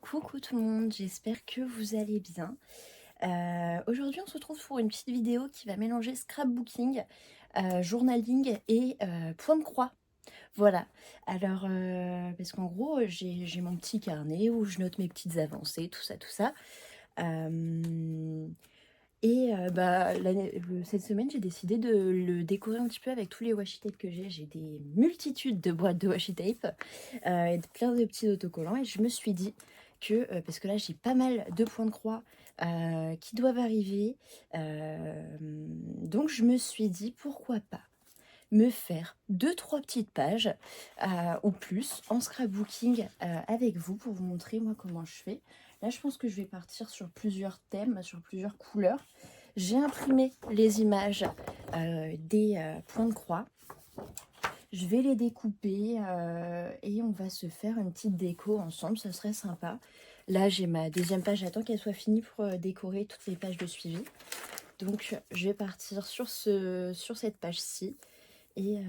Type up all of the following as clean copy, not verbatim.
Coucou tout le monde, j'espère que vous allez bien. Aujourd'hui on se retrouve pour une petite vidéo qui va mélanger scrapbooking, journaling et point de croix. Voilà, alors parce qu'en gros j'ai mon petit carnet où je note mes petites avancées, tout ça, tout ça. Cette semaine j'ai décidé de le décorer un petit peu avec tous les washi tape que j'ai. J'ai des multitudes de boîtes de washi tape et plein de petits autocollants, et je me suis dit que, parce que là j'ai pas mal de points de croix qui doivent arriver, donc je me suis dit pourquoi pas me faire deux trois petites pages ou plus en scrapbooking avec vous pour vous montrer moi comment je fais. Là je pense que je vais partir sur plusieurs thèmes, sur plusieurs couleurs. J'ai imprimé les images des points de croix. Je vais les découper et on va se faire une petite déco ensemble, ce serait sympa. Là j'ai ma deuxième page, j'attends qu'elle soit finie pour décorer toutes les pages de suivi. Donc je vais partir sur cette page-ci et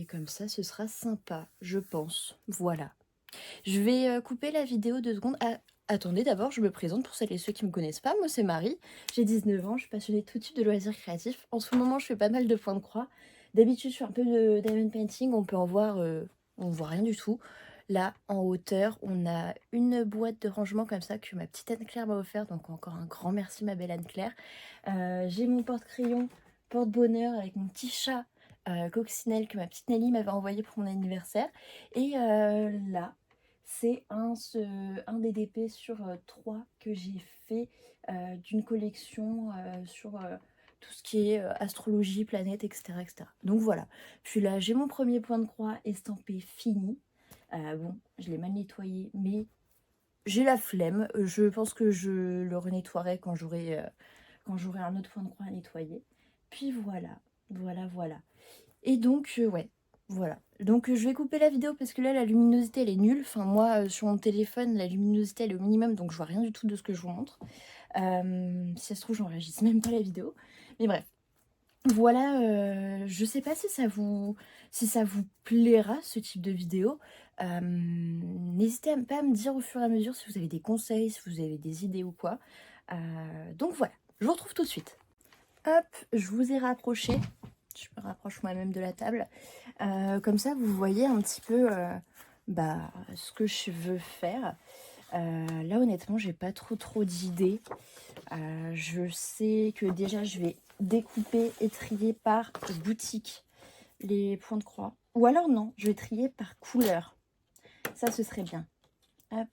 comme ça ce sera sympa, je pense. Voilà. Je vais couper la vidéo 2 secondes. Ah, attendez, d'abord je me présente pour celles et ceux qui ne me connaissent pas. Moi c'est Marie, j'ai 19 ans, je suis passionnée de tout type de loisirs créatifs. En ce moment je fais pas mal de points de croix. D'habitude je fais un peu de diamond painting, on peut en voir, on voit rien du tout. Là en hauteur on a une boîte de rangement comme ça que ma petite Anne-Claire m'a offert, donc encore un grand merci ma belle Anne-Claire. J'ai mon porte-crayon, porte-bonheur avec mon petit chat coccinelle que ma petite Nelly m'avait envoyé pour mon anniversaire. Et là c'est un DDP sur 3 que j'ai fait d'une collection sur tout ce qui est astrologie, planète, etc., etc. Donc voilà, puis là j'ai mon premier point de croix estampé fini. Bon, je l'ai mal nettoyé, mais j'ai la flemme. Je pense que je le renettoierai quand j'aurai un autre point de croix à nettoyer. Puis voilà, voilà, voilà. Et donc, ouais, voilà. Donc, je vais couper la vidéo parce que là, la luminosité, elle est nulle. Enfin, moi, sur mon téléphone, la luminosité, elle est au minimum, donc je vois rien du tout de ce que je vous montre. Si ça se trouve, j'enregistre même pas la vidéo. Mais bref, voilà, je sais pas si ça vous plaira, ce type de vidéo. N'hésitez pas à me dire au fur et à mesure si vous avez des conseils, si vous avez des idées ou quoi. Donc voilà, je vous retrouve tout de suite. Hop, je vous ai rapproché. Je me rapproche moi-même de la table. Comme ça, vous voyez un petit peu ce que je veux faire. Là, honnêtement, j'ai pas trop d'idées. Je sais que déjà, je vais découper et trier par boutique les points de croix. Ou alors non, je vais trier par couleur. Ça, ce serait bien. Hop.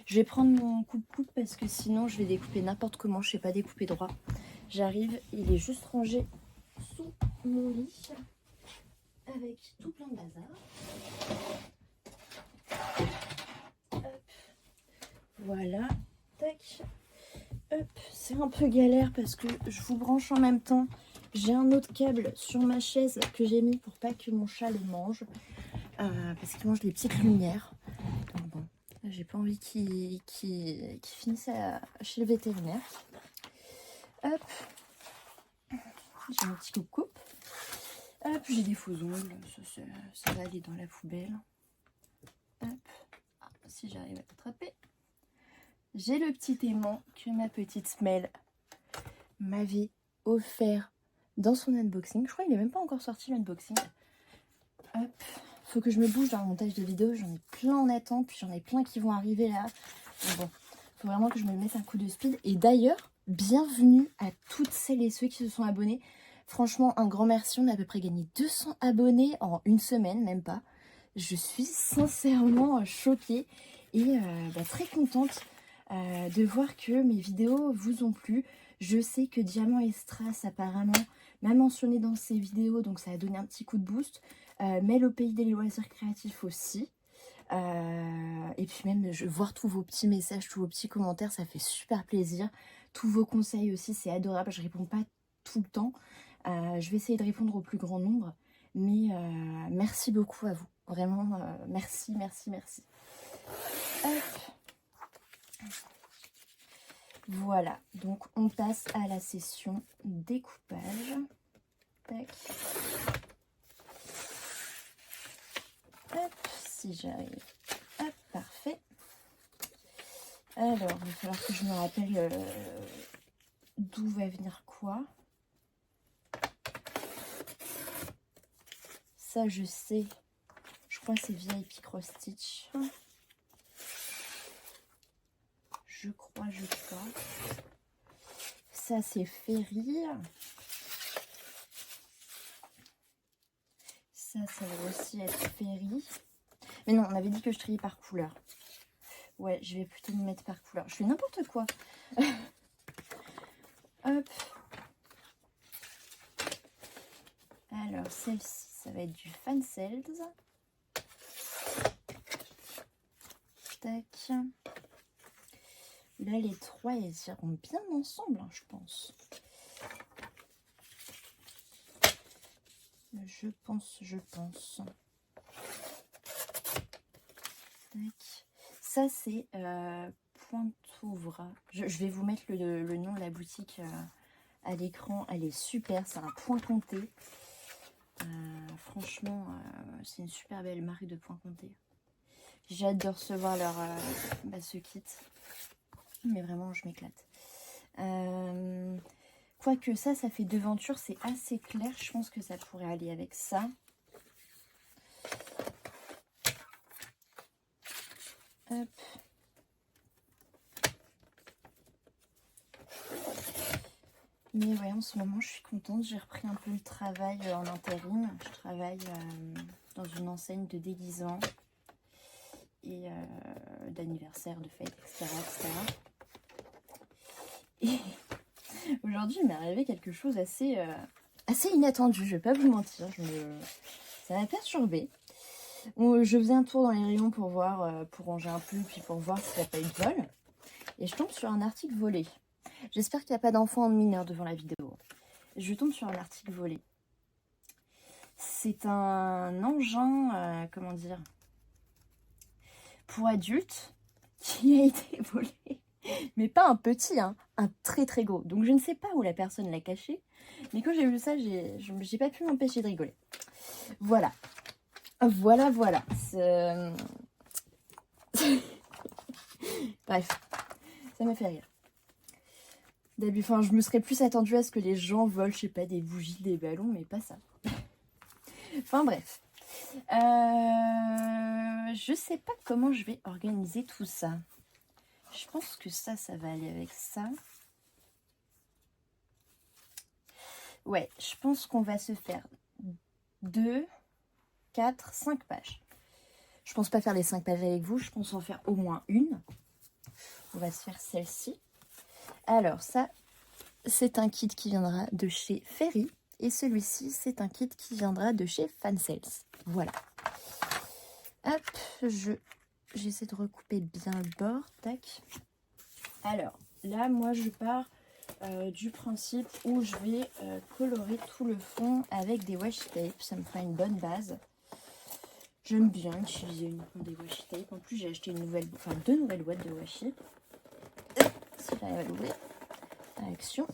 Je vais prendre mon coupe-coupe parce que sinon, je vais découper n'importe comment. Je sais pas découper droit. J'arrive, il est juste rangé sous mon lit avec tout plein de bazar. Hop. Voilà, tac. Hop, c'est un peu galère parce que je vous branche en même temps. J'ai un autre câble sur ma chaise que j'ai mis pour pas que mon chat le mange. Parce qu'il mange les petites lumières. Donc bon, j'ai pas envie qu'il finisse chez le vétérinaire. Hop, j'ai un petit coupe-coupe. Hop, j'ai des faux ongles, ça va aller dans la poubelle. Hop, si j'arrive à l'attraper. J'ai le petit aimant que ma petite Smell m'avait offert dans son unboxing. Je crois qu'il n'est même pas encore sorti l'unboxing. Hop, faut que je me bouge dans le montage de vidéo. J'en ai plein en attente, puis j'en ai plein qui vont arriver là. Donc bon, faut vraiment que je me mette un coup de speed. Et d'ailleurs, bienvenue à toutes celles et ceux qui se sont abonnés. Franchement, un grand merci. On a à peu près gagné 200 abonnés en une semaine, même pas. Je suis sincèrement choquée et très contente de voir que mes vidéos vous ont plu. Je sais que Diamant et Strass apparemment m'a mentionné dans ses vidéos, donc ça a donné un petit coup de boost. Mel au pays des loisirs créatifs aussi. Et puis même voir tous vos petits messages, tous vos petits commentaires, ça fait super plaisir. Tous vos conseils aussi, c'est adorable. Je réponds pas tout le temps. Je vais essayer de répondre au plus grand nombre. Mais merci beaucoup à vous. Vraiment, merci, merci, merci. Hop. Voilà, donc on passe à la session découpage. Tac. Hop, si j'arrive. Hop, parfait. Alors, il va falloir que je me rappelle d'où va venir quoi. Ça, je sais. Je crois que c'est VIP Cross Stitch. Je crois. Ça, c'est Ferry. Ça va aussi être Ferry. Mais non, on avait dit que je triais par couleur. Ouais, je vais plutôt me mettre par couleur. Je fais n'importe quoi. Hop. Alors, celle-ci, ça va être du Fan Sales. Tac. Là, les trois, elles iront bien ensemble, hein, je pense. Je pense. Tac. Ça, c'est Pointouvre. Je vais vous mettre le nom de la boutique à l'écran. Elle est super, c'est un point comté. Franchement, c'est une super belle marque de point comté. J'ai hâte de recevoir leur ce kit. Mais vraiment, je m'éclate. Quoique ça fait devanture, c'est assez clair. Je pense que ça pourrait aller avec ça. Hop. Mais ouais, en ce moment, je suis contente. J'ai repris un peu le travail en intérim. Je travaille dans une enseigne de déguisement et d'anniversaire, de fête, etc. Et aujourd'hui, il m'est arrivé quelque chose assez inattendu. Je vais pas vous mentir. Ça m'a perturbée. Je faisais un tour dans les rayons pour voir, pour ranger un peu, puis pour voir s'il n'y a pas eu de vol. Et je tombe sur un article volé. J'espère qu'il n'y a pas d'enfants mineurs devant la vidéo. Je tombe sur un article volé. C'est un engin, comment dire, pour adultes qui a été volé. Mais pas un petit, hein, un très très gros. Donc je ne sais pas où la personne l'a caché. Mais quand j'ai vu ça, j'ai pas pu m'empêcher de rigoler. Voilà. Voilà. Bref, ça m'a fait rire. Enfin, je me serais plus attendue à ce que les gens volent, je sais pas, des bougies, des ballons, mais pas ça. Enfin bref. Je sais pas comment je vais organiser tout ça. Je pense que ça va aller avec ça. Ouais, je pense qu'on va se faire 2, 4, 5 pages. Je pense pas faire les 5 pages avec vous, je pense en faire au moins une. On va se faire celle-ci. Alors ça, c'est un kit qui viendra de chez Ferry. Et celui-ci, c'est un kit qui viendra de chez Fan Sales. Voilà. Hop, j'essaie de recouper bien le bord. Tac. Alors, là, moi, je pars du principe où je vais colorer tout le fond avec des washi tape. Ça me fera une bonne base. J'aime bien utiliser uniquement des washi tape. En plus, j'ai acheté deux nouvelles boîtes de washi. Si j'arrive à l'ouvrir. Action.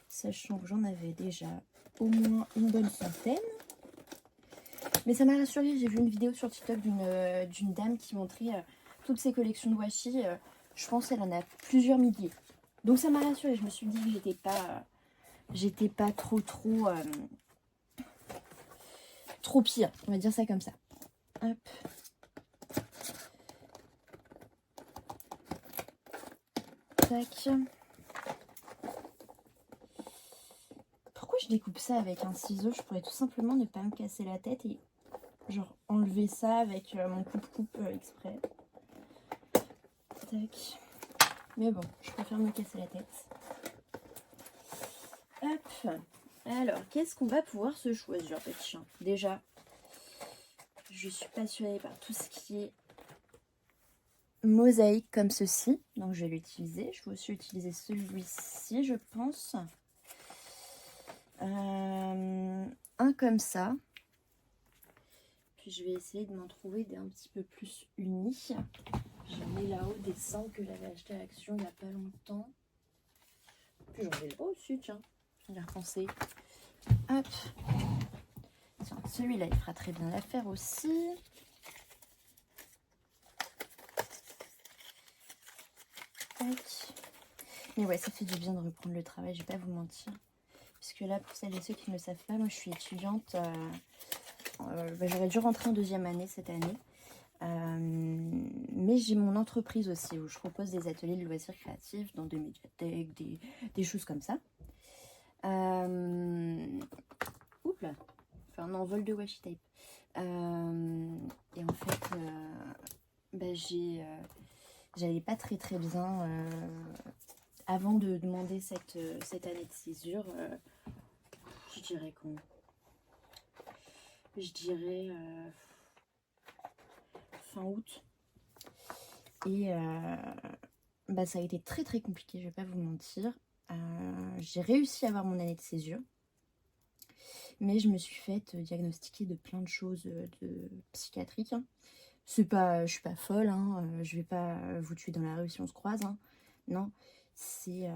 Sachant que j'en avais déjà au moins une bonne centaine. Mais ça m'a rassurée. J'ai vu une vidéo sur TikTok d'une dame qui montrait toutes ses collections de washi. Je pense qu'elle en a plusieurs milliers. Donc ça m'a rassurée. Je me suis dit que j'étais pas trop pire. On va dire ça comme ça. Hop. Tac. Pourquoi je découpe ça avec un ciseau? Je pourrais tout simplement ne pas me casser la tête et genre enlever ça avec mon coupe-coupe exprès. Tac. Mais bon, je préfère me casser la tête. Hop. Alors, qu'est-ce qu'on va pouvoir se choisir, petit chien? Déjà, je suis passionnée par tout ce qui est mosaïque comme ceci. Donc, je vais l'utiliser. Je vais aussi utiliser celui-ci, je pense. Un comme ça. Puis, je vais essayer de m'en trouver des un petit peu plus unis. J'en ai là-haut des 100 que j'avais acheté à Action il n'y a pas longtemps. Puis j'en ai là aussi, tiens. Je vais repenser. Hop. Tiens, celui-là, il fera très bien l'affaire aussi. Tac. Mais ouais, ça fait du bien de reprendre le travail, je vais pas vous mentir. Puisque là, pour celles et ceux qui ne le savent pas, moi je suis étudiante. J'aurais dû rentrer en 2e année cette année. Mais j'ai mon entreprise aussi où je propose des ateliers de loisirs créatifs dans des médiathèques, des choses comme ça. Oups là, enfin un envol de washi tape. Et en fait, j'allais pas très très bien avant de demander cette année de césure. Je dirais quand Je dirais fin août. Et ça a été très très compliqué, je vais pas vous mentir. J'ai réussi à avoir mon année de césure. Mais je me suis faite diagnostiquer de plein de choses psychiatriques. Hein. Je suis pas folle, hein. Je vais pas vous tuer dans la rue si on se croise. Hein. Non, c'est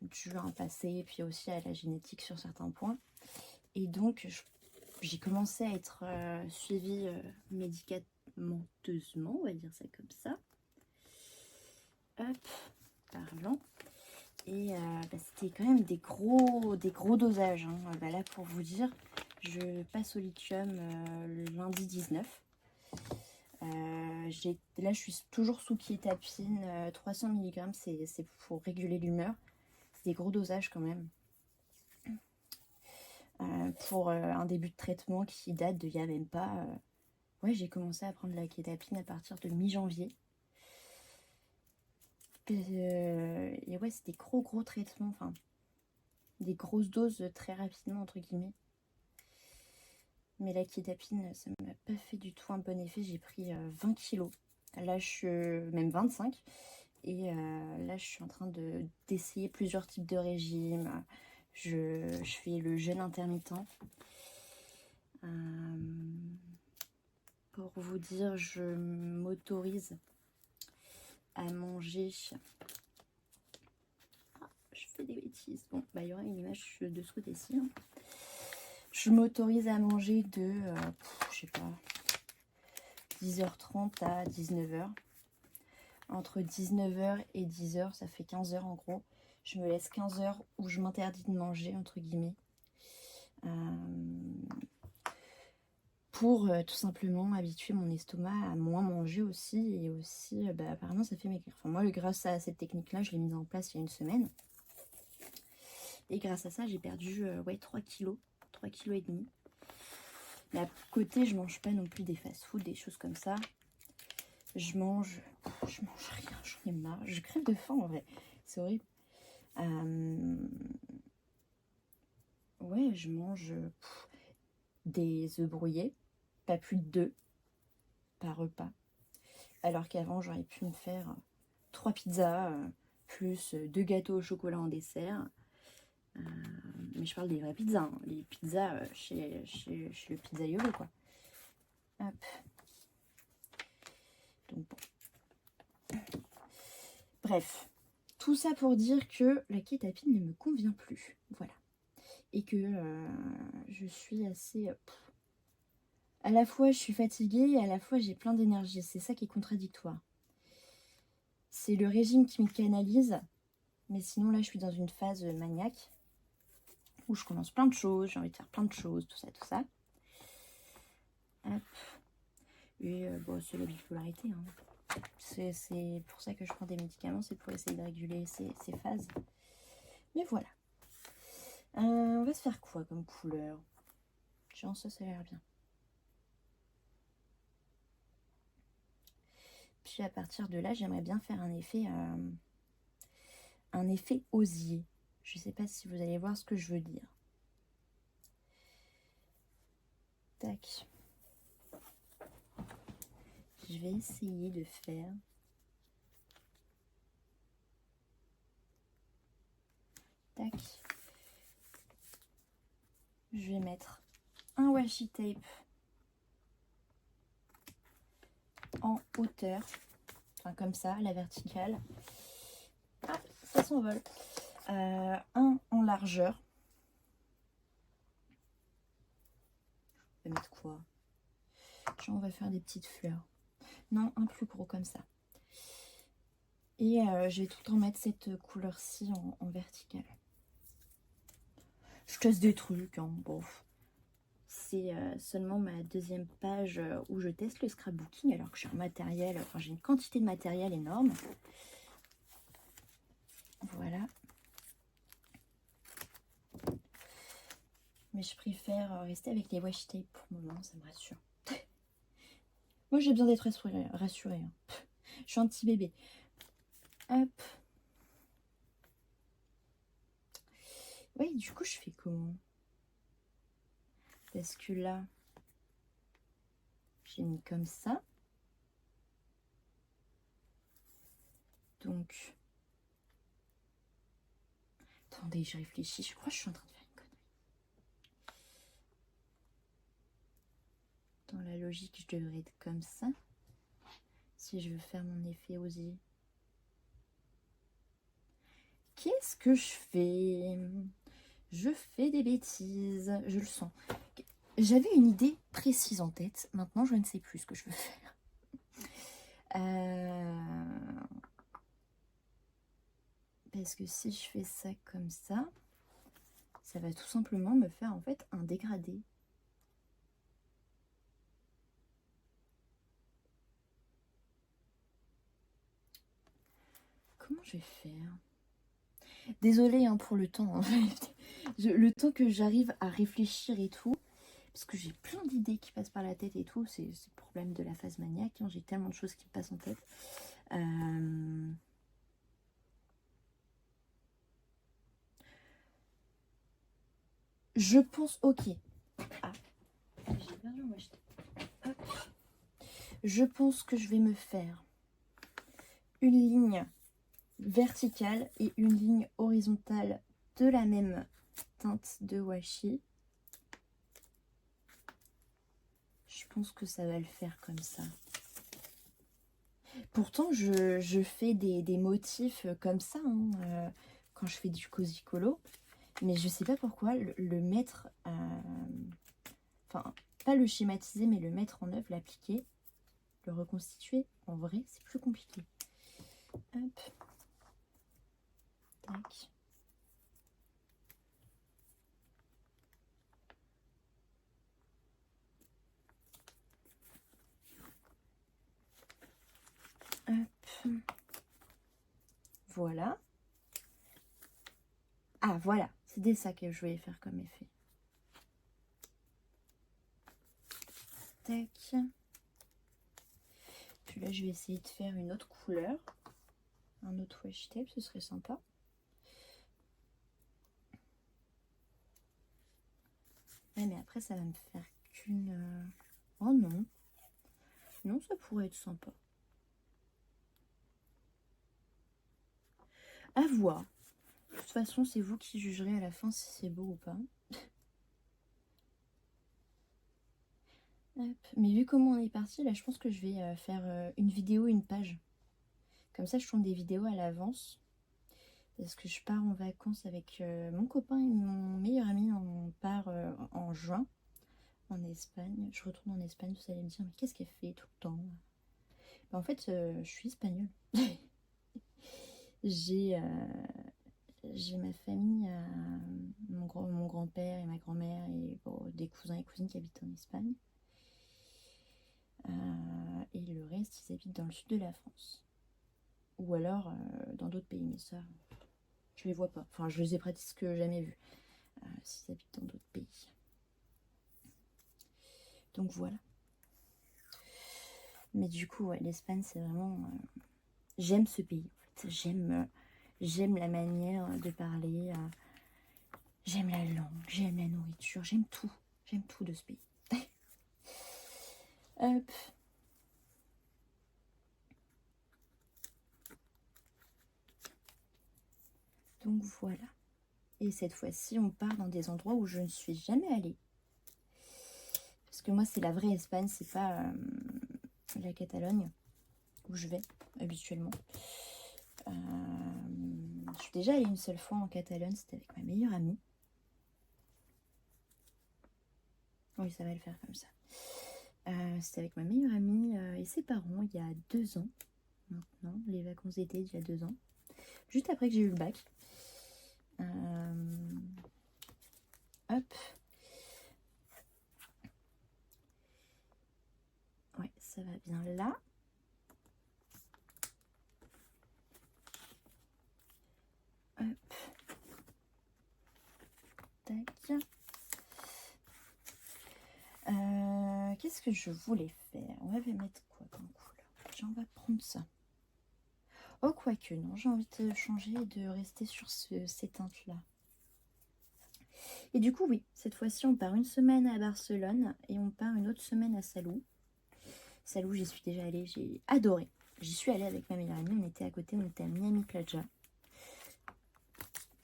dû à un passé et puis aussi à la génétique sur certains points. Et donc, j'ai commencé à être suivie médicamenteusement, on va dire ça comme ça. Hop, parlant. Et c'était quand même des gros dosages. Hein. Là, pour vous dire, je passe au lithium le lundi 19. Là, je suis toujours sous kétapine, 300 mg, c'est pour réguler l'humeur. C'est des gros dosages quand même. Pour un début de traitement qui date de il n'y a même pas... Ouais, j'ai commencé à prendre la kétapine à partir de mi-janvier. Et ouais, c'est des gros traitements, enfin, des grosses doses très rapidement, entre guillemets. Mais la kétapine, ça m'a pas fait du tout un bon effet. J'ai pris 20 kilos. Là, je suis même 25. Et là, je suis en train d'essayer plusieurs types de régimes. Je fais le jeûne intermittent. Pour vous dire, je m'autorise à manger... Ah, je fais des bêtises. Bon, il y aura une image de ce côté-ci. Hein. Je m'autorise à manger de, je sais pas, 10h30 à 19h. Entre 19h et 10h, ça fait 15h en gros. Je me laisse 15 heures où je m'interdis de manger, entre guillemets. Pour tout simplement habituer mon estomac à moins manger aussi. Et aussi, apparemment, ça fait maigrir. Enfin, moi, grâce à cette technique-là, je l'ai mise en place il y a une semaine. Et grâce à ça, j'ai perdu 3 kilos. 3 kilos et demi. Mais à côté, je mange pas non plus des fast-food, des choses comme ça. Je mange rien, j'en ai marre. Je crève de faim en vrai. C'est horrible. Ouais, je mange des œufs brouillés. Pas plus de 2 par repas. Alors qu'avant, j'aurais pu me faire 3 pizzas, plus 2 gâteaux au chocolat en dessert. Mais je parle des vraies pizzas. Hein. Les pizzas chez le pizzaiolo, quoi. Hop. Donc bon. Bref. Tout ça pour dire que la kétapine ne me convient plus. Voilà. Et que je suis assez... à la fois, je suis fatiguée et à la fois, j'ai plein d'énergie. C'est ça qui est contradictoire. C'est le régime qui me canalise. Mais sinon, là, je suis dans une phase maniaque. Où je commence plein de choses. J'ai envie de faire plein de choses. Tout ça. Hop. Et c'est la bipolarité. Hein. C'est pour ça que je prends des médicaments. C'est pour essayer de réguler ces phases. Mais voilà. On va se faire quoi comme couleur? Genre ça a l'air bien. Puis à partir de là, j'aimerais bien faire un effet osier. Je ne sais pas si vous allez voir ce que je veux dire. Tac. Je vais essayer de faire... Tac. Je vais mettre un washi tape en hauteur. Enfin comme ça, la verticale. Ah, ça s'envole. Un en largeur. On va mettre quoi? Genre on va faire des petites fleurs. Non, un plus gros comme ça. Et je vais tout le temps mettre cette couleur-ci en verticale. Je teste des trucs, hein, bon. C'est seulement ma deuxième page où je teste le scrapbooking, alors que j'ai un matériel, enfin j'ai une quantité de matériel énorme. Voilà. Mais je préfère rester avec les washi tape pour le moment, ça me rassure. Moi j'ai besoin d'être rassurée. Hein. Je suis un petit bébé. Hop. Oui, du coup je fais comment? Parce que là, j'ai mis comme ça. Donc, attendez, je réfléchis. Je crois que je suis en train de faire une connerie. Dans la logique, je devrais être comme ça. Si je veux faire mon effet osé. Qu'est-ce que je fais? Je fais des bêtises. Je le sens. J'avais une idée précise en tête. Maintenant, je ne sais plus ce que je veux faire. Parce que si je fais ça comme ça va tout simplement me faire en fait un dégradé. Comment je vais faire? Désolée hein, pour le temps. Hein. Le temps que j'arrive à réfléchir et tout. Parce que j'ai plein d'idées qui passent par la tête et tout. C'est le problème de la phase maniaque. Hein. J'ai tellement de choses qui me passent en tête. Je pense... Ok. Ah. J'ai perdu moi. Hop. Je pense que je vais me faire une ligne verticale et une ligne horizontale de la même teinte de washi. Je pense que ça va le faire comme ça. Pourtant, je fais des motifs comme ça hein, quand je fais du cozy colo. Mais je sais pas pourquoi le mettre... enfin, pas le schématiser, mais le mettre en œuvre, l'appliquer, le reconstituer, en vrai, c'est plus compliqué. Hop. Tac. Hop. Voilà. Ah, voilà. C'était ça que je voulais faire comme effet. Tac. Puis là, je vais essayer de faire une autre couleur. Un autre washi tape, ce serait sympa. Ouais, mais après, ça va me faire qu'une... Oh non. Non, ça pourrait être sympa. À voir. De toute façon, c'est vous qui jugerez à la fin si c'est beau ou pas. Hop. Mais vu comment on est parti, là, je pense que je vais faire une vidéo, une page. Comme ça, je tourne des vidéos à l'avance. Parce que je pars en vacances avec mon copain et mon meilleur ami. On part en juin en Espagne. Je retourne en Espagne. Vous allez me dire, mais qu'est-ce qu'elle fait tout le temps? Ben, en fait, je suis espagnole. J'ai ma famille, mon grand-père et ma grand-mère et bon, des cousins et cousines qui habitent en Espagne. Et le reste, ils habitent dans le sud de la France. Ou alors dans d'autres pays, mais ça, je les vois pas. Enfin, je les ai presque jamais vus, s'ils habitent dans d'autres pays. Donc voilà. Mais du coup, ouais, l'Espagne, c'est vraiment... j'aime ce pays, en fait. J'aime la manière de parler. J'aime la langue, j'aime la nourriture, j'aime tout. J'aime tout de ce pays. Hop. Donc voilà. Et cette fois-ci, on part dans des endroits où je ne suis jamais allée. Parce que moi, c'est la vraie Espagne, c'est pas la Catalogne où je vais habituellement. Je suis déjà allée une seule fois en Catalogne, c'était avec ma meilleure amie. Oui, ça va le faire comme ça. C'était avec ma meilleure amie et ses parents il y a 2 ans. maintenant, les vacances d'été d'il y a 2 ans. Juste après que j'ai eu le bac. Hop. Ouais, ça va bien là. Hop. Tac. Qu'est-ce que je voulais faire? On va mettre quoi comme couleur? Tiens, on va prendre ça. Oh, quoique, non, j'ai envie de changer et de rester sur ces teintes-là. Et du coup, oui, cette fois-ci, on part une semaine à Barcelone et on part une autre semaine à Salou. Salou, j'y suis déjà allée, j'ai adoré. J'y suis allée avec ma meilleure amie, on était à côté, on était à Miami Plaja.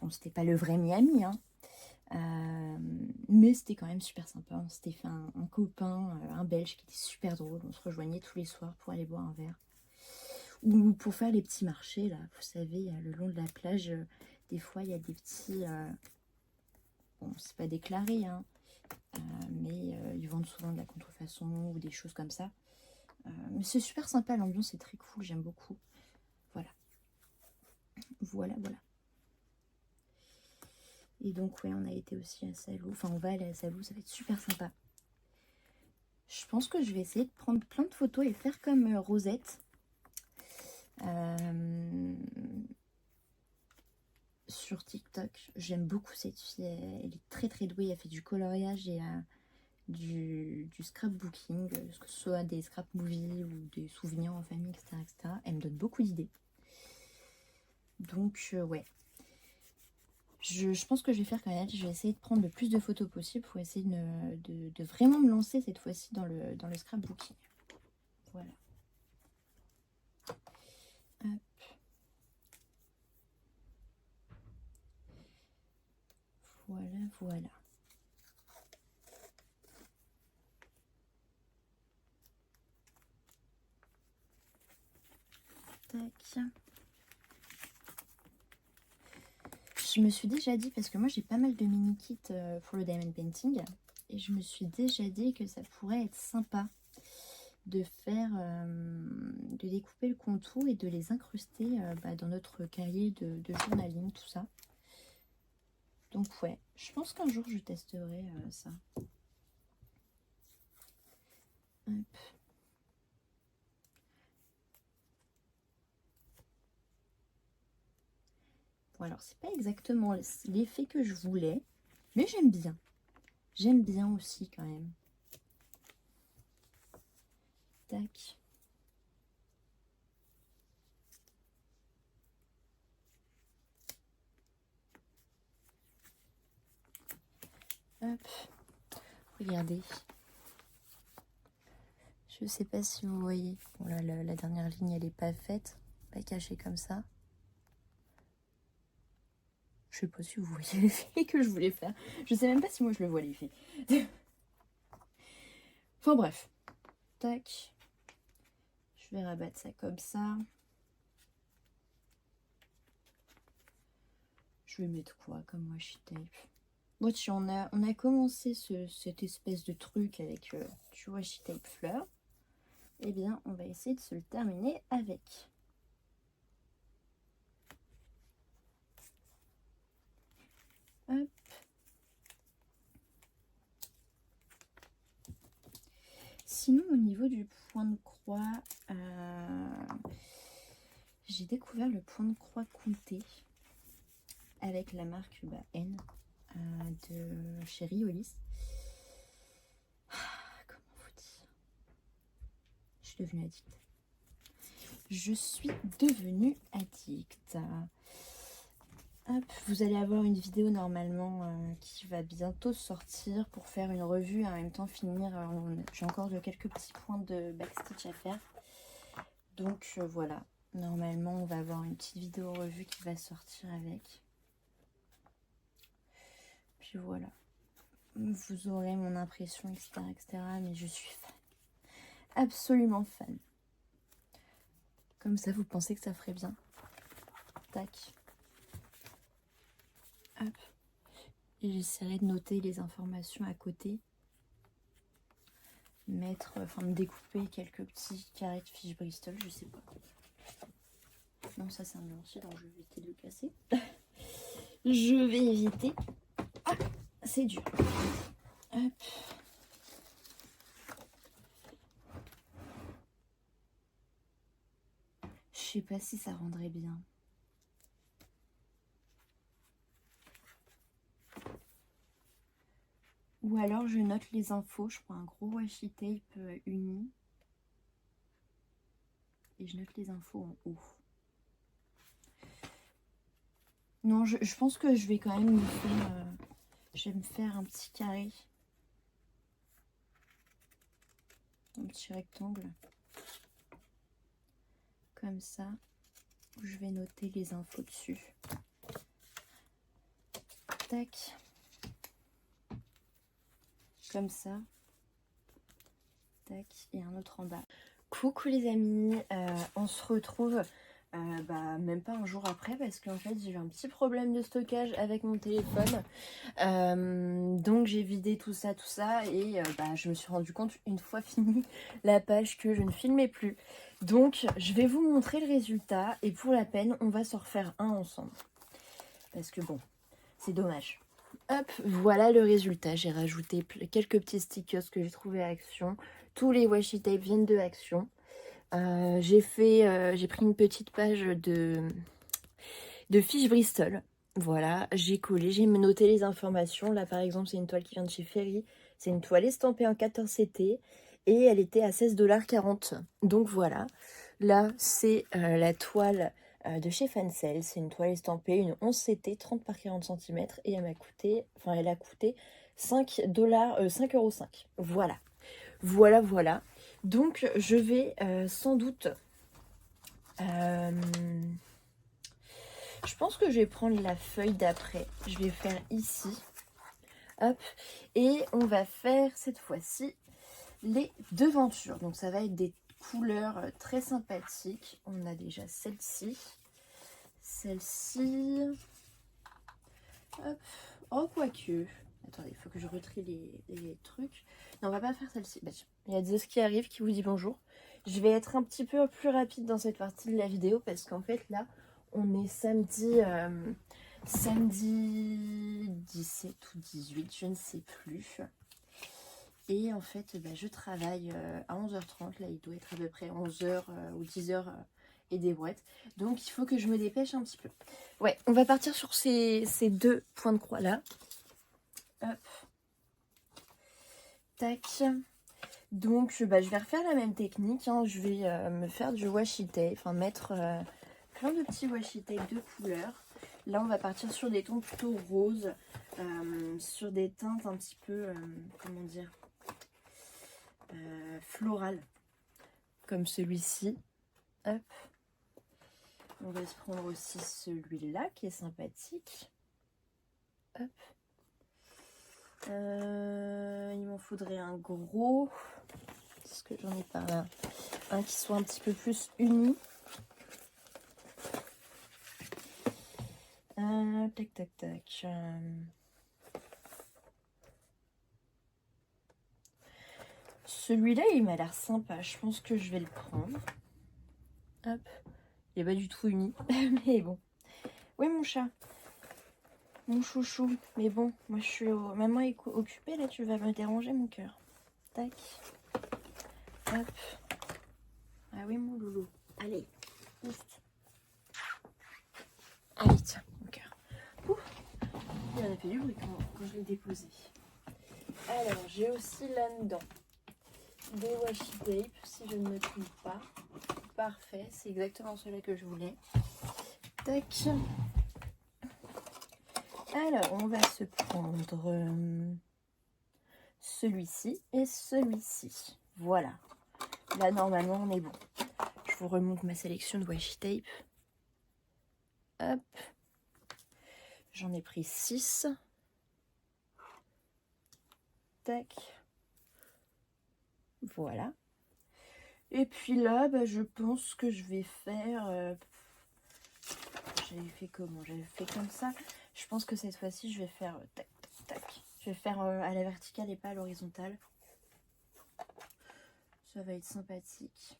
Bon, c'était pas le vrai Miami, hein. Mais c'était quand même super sympa. On s'était fait un copain, un Belge qui était super drôle. On se rejoignait tous les soirs pour aller boire un verre. Ou pour faire les petits marchés, là. Vous savez, le long de la plage, des fois, il y a des petits... bon, c'est pas déclaré, hein. Mais ils vendent souvent de la contrefaçon ou des choses comme ça. Mais c'est super sympa, l'ambiance est très cool, j'aime beaucoup. Voilà. Voilà. Et donc, ouais, on a été aussi à Salou. Enfin, on va aller à Salou, ça va être super sympa. Je pense que je vais essayer de prendre plein de photos et faire comme Rosette. Sur TikTok. J'aime beaucoup cette fille. Elle est très très douée. Elle fait du coloriage et du scrapbooking, que ce soit des scrap movies ou des souvenirs en famille, etc. etc. Elle me donne beaucoup d'idées. Donc, ouais. Je pense que je vais faire comme elle. Je vais essayer de prendre le plus de photos possible pour essayer de vraiment me lancer cette fois-ci dans le scrapbooking. Voilà. Hop. Voilà. Tac. Je me suis déjà dit, parce que moi j'ai pas mal de mini kits pour le diamond painting, et je me suis déjà dit que ça pourrait être sympa de faire, de découper le contour et de les incruster dans notre cahier de journaling, tout ça. Donc ouais, je pense qu'un jour je testerai ça. Hop. Bon, alors c'est pas exactement l'effet que je voulais, mais j'aime bien. J'aime bien aussi quand même. Tac. Hop. Regardez. Je sais pas si vous voyez. Bon là, la dernière ligne, elle est pas faite. Pas cachée comme ça. Je sais pas si vous voyez l'effet que je voulais faire. Je sais même pas si moi je le vois l'effet. Enfin bref. Tac. Je vais rabattre ça comme ça. Je vais mettre quoi comme washi tape? Bon, on a commencé cette espèce de truc avec du washi tape fleur. Eh bien, on va essayer de se le terminer avec. Hop. Sinon, au niveau du point de croix, j'ai découvert le point de croix Comté avec la marque N de chez Riolis. Comment vous dire? Je suis devenue addict. Je suis devenue addict. Hop, vous allez avoir une vidéo normalement qui va bientôt sortir pour faire une revue et en même temps finir. J'ai encore quelques petits points de backstitch à faire. Donc voilà, normalement on va avoir une petite vidéo revue qui va sortir avec. Puis voilà, vous aurez mon impression, etc. etc. mais je suis fan. Absolument fan. Comme ça, vous pensez que ça ferait bien. Tac. Hop. Et j'essaierai de noter les informations à côté. Me découper quelques petits carrés de fiches Bristol, je sais pas. Non, ça c'est un nuancier, donc je vais éviter de le casser. Je vais éviter. Ah, c'est dur. Hop. Je sais pas si ça rendrait bien. Ou alors je note les infos, je prends un gros washi tape uni. Et je note les infos en haut. Non, je pense que je vais quand même me faire... je vais me faire un petit carré. Un petit rectangle. Comme ça. Où je vais noter les infos dessus. Tac. Comme ça. Tac. Et un autre en bas. Coucou les amis. On se retrouve... même pas un jour après parce qu'en fait j'ai eu un petit problème de stockage avec mon téléphone, donc j'ai vidé tout ça et je me suis rendu compte une fois fini la page que je ne filmais plus, donc je vais vous montrer le résultat et pour la peine on va s'en refaire un ensemble parce que bon c'est dommage. Hop, voilà le résultat. J'ai rajouté quelques petits stickers que j'ai trouvé à Action. Tous les washi tape viennent de Action. J'ai pris une petite page de fiches Bristol. Voilà, j'ai collé, j'ai noté les informations. Là, par exemple, c'est une toile qui vient de chez Ferry. C'est une toile estampée en 14 CT et elle était à 16,40 $. Donc voilà, là, c'est la toile de chez Fancel. C'est une toile estampée, une 11 CT, 30 par 40 cm et elle a coûté 5,05 €. Voilà. Donc, je vais sans doute... je pense que je vais prendre la feuille d'après. Je vais faire ici. Hop. Et on va faire cette fois-ci les devantures. Donc, ça va être des couleurs très sympathiques. On a déjà celle-ci. Celle-ci. Hop. Oh, quoique. Attendez, il faut que je retrie les trucs. Non, on va pas faire celle-ci. Bah, tiens, il y a Zeus qui arrive, qui vous dit bonjour. Je vais être un petit peu plus rapide dans cette partie de la vidéo parce qu'en fait, là, on est samedi 17 ou 18, je ne sais plus. Et en fait, je travaille à 11h30. Là, il doit être à peu près 11h ou 10h et des brouettes. Donc, il faut que je me dépêche un petit peu. Ouais, on va partir sur ces deux points de croix là. Hop. Tac. Donc, je vais refaire la même technique. Hein. Je vais me faire du washi tape. Enfin, mettre plein de petits washi tape de couleurs. Là, on va partir sur des tons plutôt roses. Sur des teintes un petit peu, comment dire, florales. Comme celui-ci. Hop. On va se prendre aussi celui-là qui est sympathique. Hop. Il m'en faudrait un gros, parce que j'en ai pas là, un qui soit un petit peu plus uni. Tac. Celui-là, il m'a l'air sympa. Je pense que je vais le prendre. Hop. Il n'est pas du tout uni, mais bon. Oui, mon chat. Mon chouchou. Mais bon, moi je suis maman est occupée là, tu vas me déranger mon cœur. Tac. Hop. Ah oui mon loulou. Allez. Ouf. Allez tiens, mon cœur. Ouf. Il en a fait du bruit quand je l'ai déposé. Alors j'ai aussi là-dedans des washi tape, si je ne me trompe pas. Parfait, c'est exactement celui que je voulais. Tac. Alors, on va se prendre celui-ci et celui-ci. Voilà. Là, normalement, on est bon. Je vous remonte ma sélection de washi tape. Hop. J'en ai pris 6. Tac. Voilà. Et puis là, je pense que je vais faire... J'avais fait comment? J'avais fait comme ça. Je pense que cette fois-ci, je vais faire tac. Je vais faire à la verticale et pas à l'horizontale. Ça va être sympathique.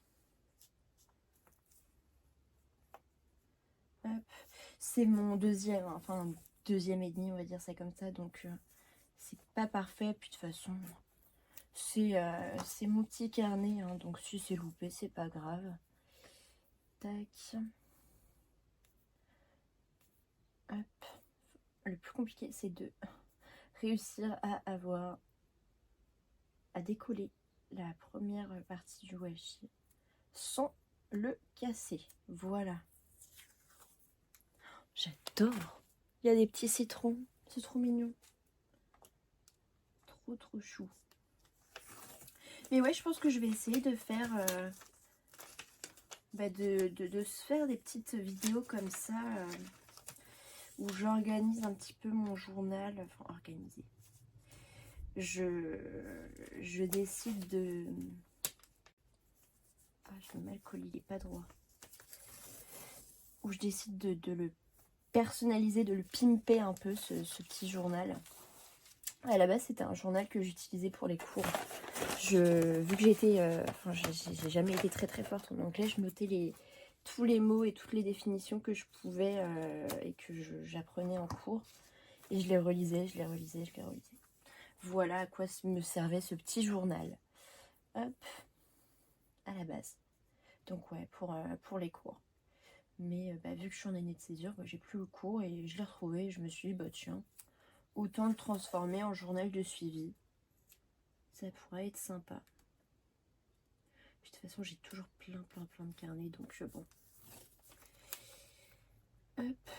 Hop. C'est mon deuxième, hein, enfin deuxième et demi, on va dire ça comme ça. Donc c'est pas parfait. Puis de toute façon, c'est mon petit carnet. Hein, donc si c'est loupé, c'est pas grave. Tac. Hop. Le plus compliqué, c'est de réussir à décoller la première partie du washi sans le casser. Voilà. J'adore. Il y a des petits citrons. C'est trop mignon. Trop chou. Mais ouais, je pense que je vais essayer de faire... de se faire des petites vidéos comme ça. Où j'organise un petit peu mon journal. Enfin, organiser. Je décide de... Ah, je me mets le colis, il est pas droit. Où je décide de le personnaliser, de le pimper un peu, ce petit journal. À la base, c'était un journal que j'utilisais pour les cours. Vu que j'étais... enfin, j'ai jamais été très forte en anglais, je notais tous les mots et toutes les définitions que je pouvais et que j'apprenais en cours. Et je les relisais, je les relisais. Voilà à quoi me servait ce petit journal. Hop, à la base. Donc ouais, pour les cours. Mais vu que je suis en année de césure, j'ai plus le cours et je l'ai retrouvé. Et je me suis dit, bah tiens, autant le transformer en journal de suivi. Ça pourrait être sympa. Puis, de toute façon, j'ai toujours plein de carnets, donc bon. Hop.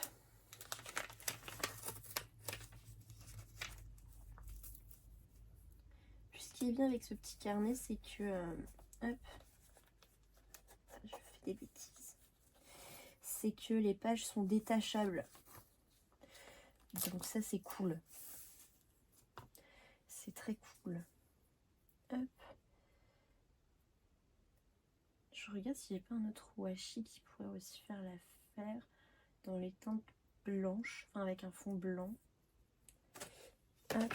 Puis ce qui est bien avec ce petit carnet, c'est que... hop. Je fais des bêtises. C'est que les pages sont détachables. Donc ça, c'est cool. C'est très cool. Hop. Je regarde si j'ai pas un autre washi qui pourrait aussi faire l'affaire dans les teintes blanches, enfin avec un fond blanc. Hop.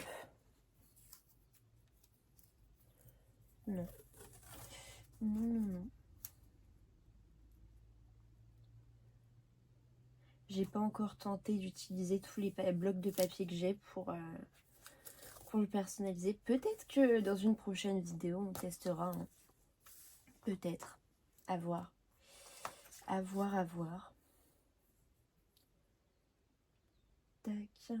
Non. Non. J'ai pas encore tenté d'utiliser tous les blocs de papier que j'ai pour le personnaliser. Peut-être que dans une prochaine vidéo, on testera. Hein. Peut-être. À voir. À voir. Tac.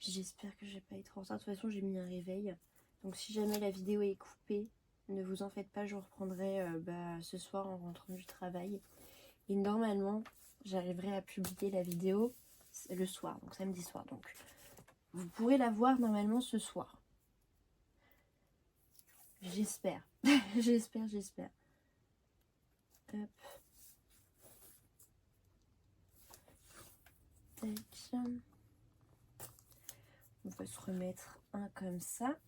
J'espère que je vais pas être en retard. De toute façon, j'ai mis un réveil. Donc si jamais la vidéo est coupée, ne vous en faites pas, je reprendrai ce soir en rentrant du travail. Et normalement, j'arriverai à publier la vidéo le soir, donc samedi soir. Donc vous pourrez la voir normalement ce soir. J'espère. J'espère. Hop. Tac. On va se remettre un comme ça.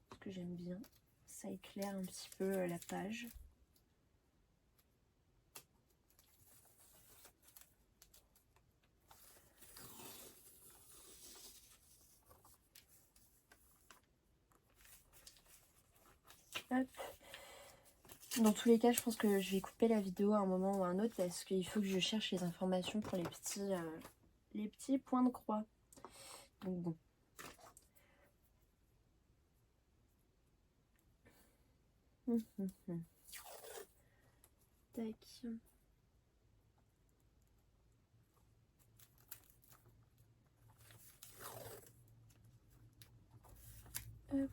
Parce que j'aime bien. Ça éclaire un petit peu la page. Hop. Dans tous les cas, je pense que je vais couper la vidéo à un moment ou à un autre parce qu'il faut que je cherche les informations pour les petits points de croix. Donc bon. Tac. Hop.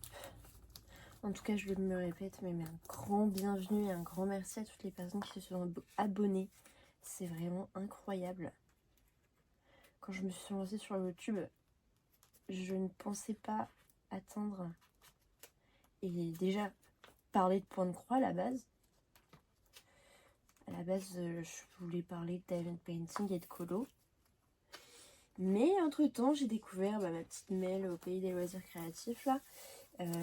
En tout cas, je me répète, mais un grand bienvenue et un grand merci à toutes les personnes qui se sont abonnées. C'est vraiment incroyable. Quand je me suis lancée sur YouTube, je ne pensais pas atteindre et déjà parler de point de croix à la base. À la base, je voulais parler de diamond painting et de colo. Mais entre-temps, j'ai découvert ma petite Mel au pays des loisirs créatifs là.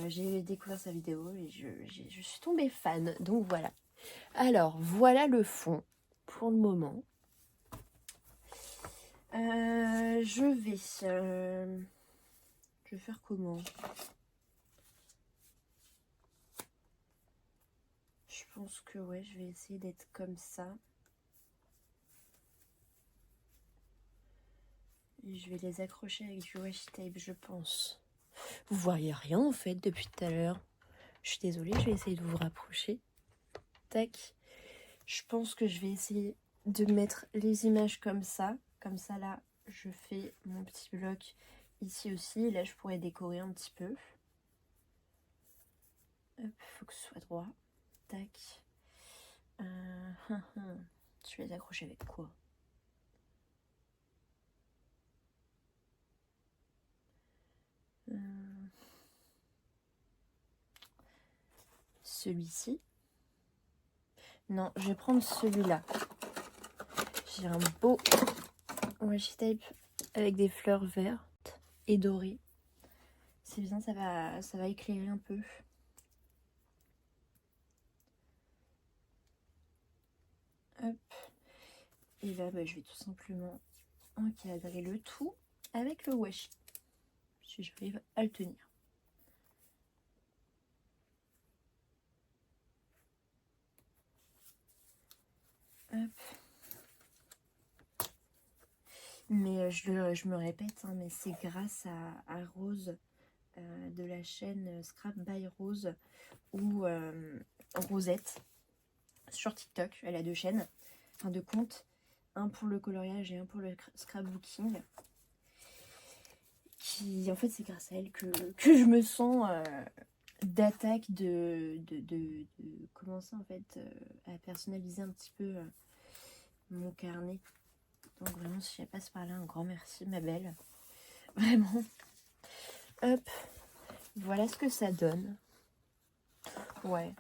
J'ai découvert sa vidéo et je suis tombée fan. Donc voilà. Alors, voilà le fond pour le moment. Je vais faire comment? Je pense que ouais, je vais essayer d'être comme ça. Et je vais les accrocher avec du washi tape, je pense. Vous voyez rien en fait depuis tout à l'heure. Je suis désolée, je vais essayer de vous rapprocher. Tac. Je pense que je vais essayer de mettre les images comme ça. Comme ça là, je fais mon petit bloc ici aussi. Et là, je pourrais décorer un petit peu. Hop, faut que ce soit droit. Tac. Je vais les accrocher avec quoi? Celui-ci. Non, je vais prendre celui-là. J'ai un beau washi tape avec des fleurs vertes et dorées. C'est bien, ça va éclairer un peu. Hop. Et là, bah, je vais tout simplement encadrer le tout avec le washi. Si j'arrive à le tenir. Hop. Mais je me répète, hein, mais c'est grâce à Rose de la chaîne Scrap by Rose ou Rosette sur TikTok. Elle a 2 chaînes, enfin 2 comptes, un pour le coloriage et un pour le scrapbooking. Qui en fait c'est grâce à elle que je me sens d'attaque de commencer en fait à personnaliser un petit peu mon carnet. Donc vraiment, si elle passe par là, un grand merci ma belle. Vraiment. Hop. Voilà ce que ça donne. Ouais.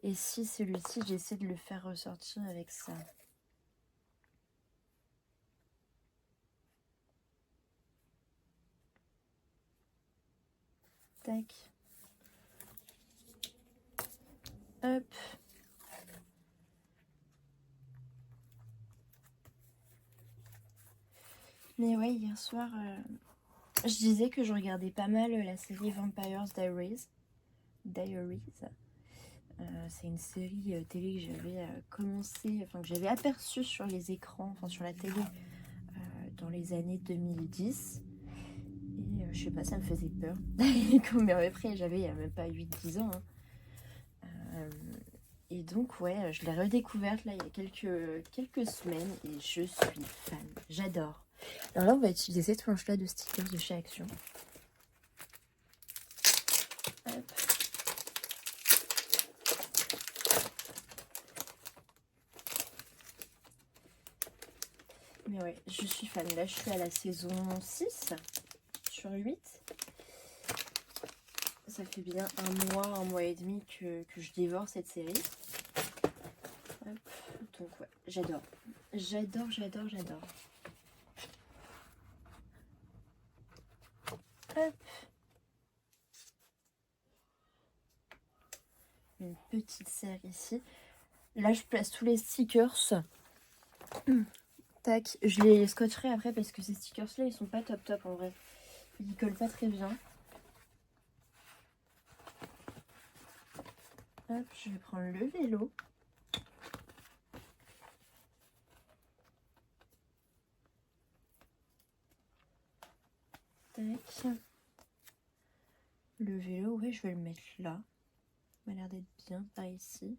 Et si celui-ci, j'essaie de le faire ressortir avec ça. Tac. Hop. Mais ouais, hier soir, je disais que je regardais pas mal la série Vampire Diaries. C'est une série télé que j'avais commencé, enfin que j'avais aperçue sur les écrans, enfin sur la télé dans les années 2010. Et je sais pas, ça me faisait peur. Mais après, j'avais même pas 8-10 ans. Hein. Et donc, ouais, je l'ai redécouverte là il y a quelques semaines et je suis fan. J'adore. Alors là, on va utiliser cette planche-là de stickers de chez Action. Hop. Mais ouais, je suis fan. Là, je suis à la saison 6 sur 8. Ça fait bien un mois et demi que je dévore cette série. Hop. Donc ouais, j'adore. J'adore. Hop. Une petite serre ici. Là, je place tous les stickers. Tac, je les scotcherai après parce que ces stickers là ils sont pas top en vrai. Ils collent pas très bien. Hop, je vais prendre le vélo. Tac. Le vélo, ouais, je vais le mettre là. Il m'a l'air d'être bien par ici.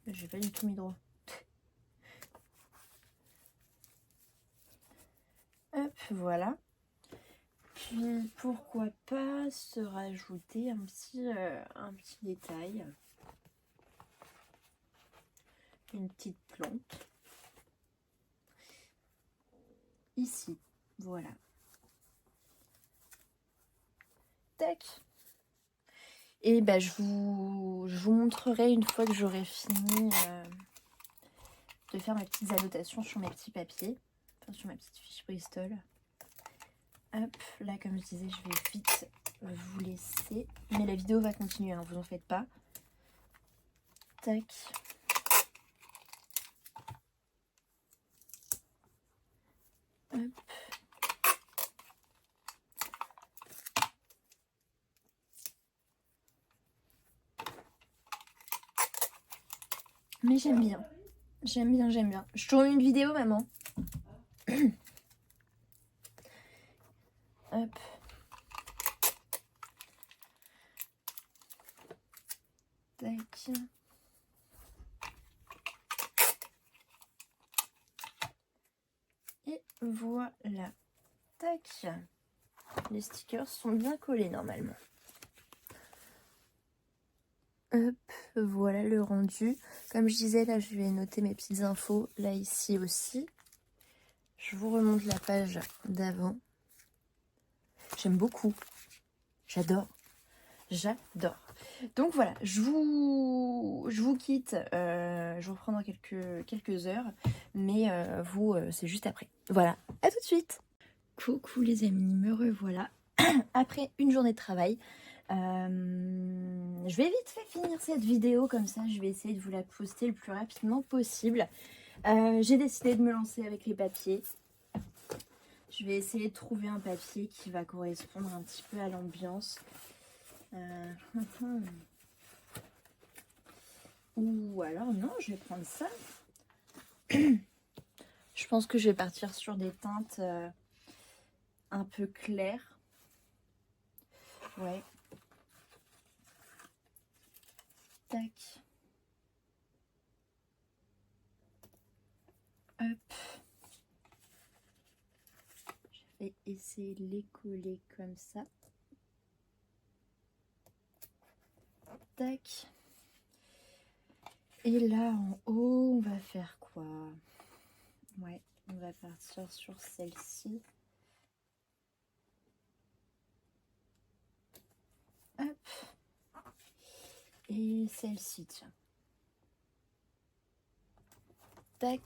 J'ai pas du tout mis droit. Hop, voilà. Puis pourquoi pas se rajouter un petit détail. Une petite plante. Ici, voilà. Tac. Et ben je vous montrerai une fois que j'aurai fini de faire mes petites annotations sur mes petits papiers. Enfin, sur ma petite fiche Bristol. Hop, là comme je disais, je vais vite vous laisser. Mais la vidéo va continuer, hein, vous en faites pas. Tac. Hop. Mais j'aime bien. J'aime bien, j'aime bien. Je tourne une vidéo, maman. Hop. Tac. Et voilà. Tac. Les stickers sont bien collés normalement. Hop, voilà le rendu. Comme je disais, là, je vais noter mes petites infos. Là, ici aussi. Je vous remonte la page d'avant. J'aime beaucoup. J'adore. J'adore. Donc voilà, je vous quitte. Je vous reprends dans quelques heures. Mais vous, c'est juste après. Voilà, à tout de suite. Coucou les amis, me revoilà. Après une journée de travail. Je vais vite fait finir cette vidéo, comme ça je vais essayer de vous la poster le plus rapidement possible. J'ai décidé de me lancer avec les papiers. Je vais essayer de trouver un papier qui va correspondre un petit peu à l'ambiance. Ou alors non, je vais prendre ça. Je pense que je vais partir sur des teintes un peu claires. Ouais. Tac. Hop. Je vais essayer de les coller comme ça. Tac. Et là en haut, on va faire quoi? Ouais, on va partir sur celle-ci. Hop. Et celle-ci, tiens. Tac.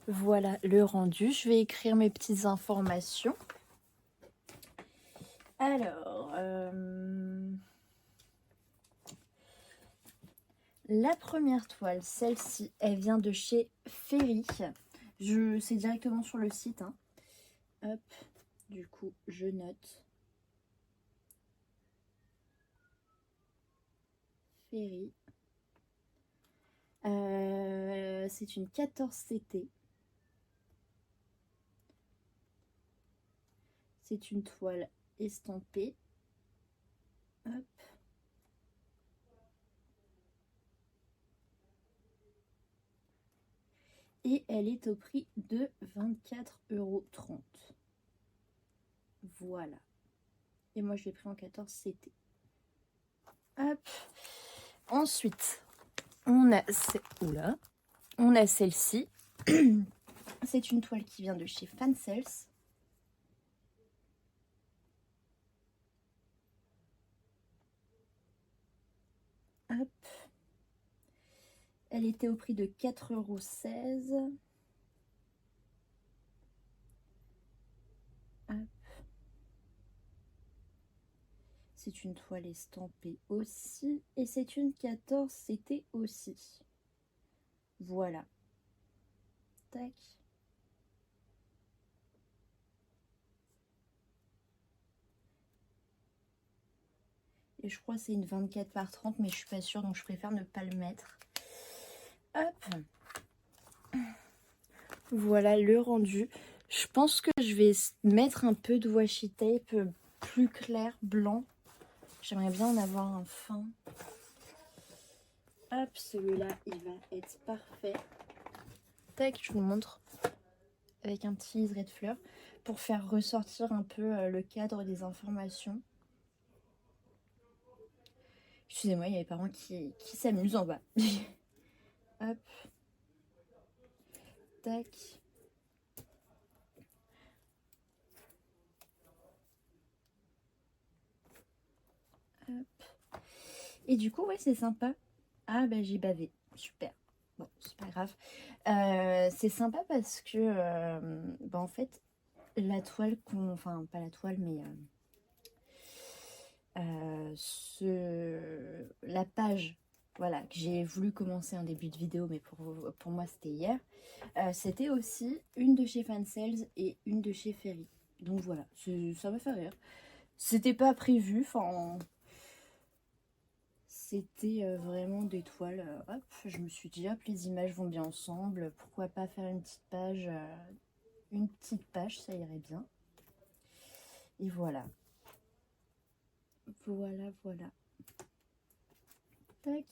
Voilà le rendu. Je vais écrire mes petites informations. Alors, la première toile, celle-ci, elle vient de chez Ferry. C'est directement sur le site. Hein. Hop, du coup, je note. Ferry. C'est une 14CT. C'est une toile estampée. Hop. Et elle est au prix de 24,30 €. Voilà. Et moi, je l'ai pris en 14CT. Hop. Ensuite, on a celle-ci. C'est une toile qui vient de chez Fancels. Hop. Elle était au prix de 4,16 €. Hop. C'est une toile estampée aussi. Et c'est une 14CT aussi. Voilà. Tac. Et je crois que c'est une 24 par 30, mais je suis pas sûre, donc je préfère ne pas le mettre. Hop. Voilà le rendu. Je pense que je vais mettre un peu de washi tape plus clair, blanc. J'aimerais bien en avoir un fin. Hop, celui-là, il va être parfait. Tac, je vous montre. Avec un petit liseré de fleurs pour faire ressortir un peu le cadre des informations. Excusez-moi, il y a les parents qui s'amusent en bas. Hop. Tac. Hop. Et du coup, ouais, c'est sympa. Ah, bah j'ai bavé. Super. Bon, c'est pas grave. C'est sympa parce que, bah, en fait, la toile qu'on... Enfin, pas la toile, mais... la page, voilà, que j'ai voulu commencer en début de vidéo, mais pour moi, c'était hier. C'était aussi une de chez Fancels et une de chez Ferry. Donc voilà, ça m'a fait rire. C'était pas prévu, enfin... c'était vraiment des toiles. Hop, je me suis dit, hop, les images vont bien ensemble. Pourquoi pas faire une petite page, ça irait bien. Et voilà. Voilà, voilà. Tac.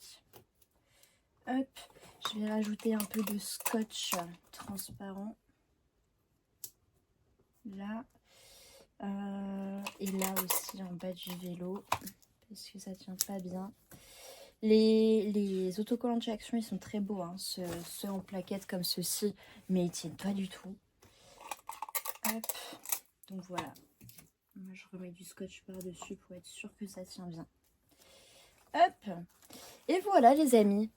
Hop, je vais rajouter un peu de scotch transparent. Là. Et là aussi en bas du vélo. Parce que ça tient pas bien. Les autocollants de chez Action, ils sont très beaux. Hein. Ceux en plaquettes comme ceux-ci. Mais ils tiennent pas du tout. Hop. Donc voilà. Moi, je remets du scotch par-dessus pour être sûr que ça tient bien. Hop. Et voilà les amis.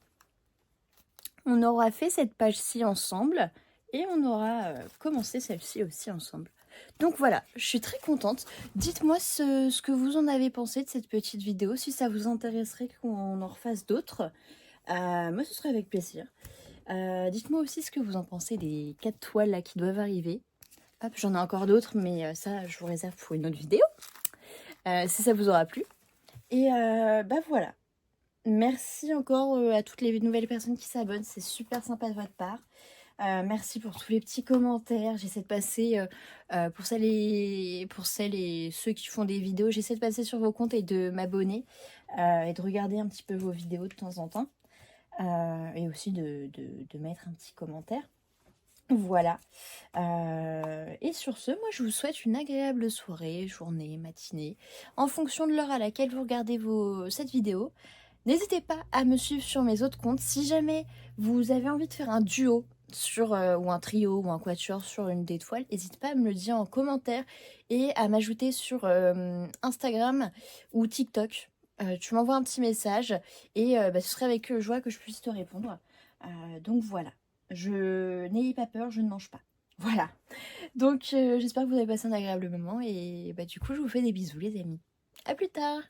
On aura fait cette page-ci ensemble. Et on aura commencé celle-ci aussi ensemble. Donc voilà, je suis très contente. Dites-moi ce que vous en avez pensé de cette petite vidéo. Si ça vous intéresserait qu'on en refasse d'autres. Moi, ce serait avec plaisir. Dites-moi aussi ce que vous en pensez des 4 toiles là qui doivent arriver. Hop, j'en ai encore d'autres, mais ça, je vous réserve pour une autre vidéo. Si ça vous aura plu. Et bah voilà. Merci encore à toutes les nouvelles personnes qui s'abonnent. C'est super sympa de votre part. Merci pour tous les petits commentaires. J'essaie de passer, pour celles et ceux qui font des vidéos, j'essaie de passer sur vos comptes et de m'abonner et de regarder un petit peu vos vidéos de temps en temps. Et aussi de mettre un petit commentaire. Voilà. Et sur ce, moi je vous souhaite une agréable soirée, journée, matinée, en fonction de l'heure à laquelle vous regardez cette vidéo. N'hésitez pas à me suivre sur mes autres comptes. Si jamais vous avez envie de faire un duo ou un trio ou un quatuor sur une des toiles, n'hésitez pas à me le dire en commentaire et à m'ajouter sur Instagram ou TikTok. Tu m'envoies un petit message et ce serait avec joie que je puisse te répondre. Donc voilà, n'ayez pas peur, je ne mange pas. Voilà. Donc j'espère que vous avez passé un agréable moment et du coup je vous fais des bisous les amis. À plus tard.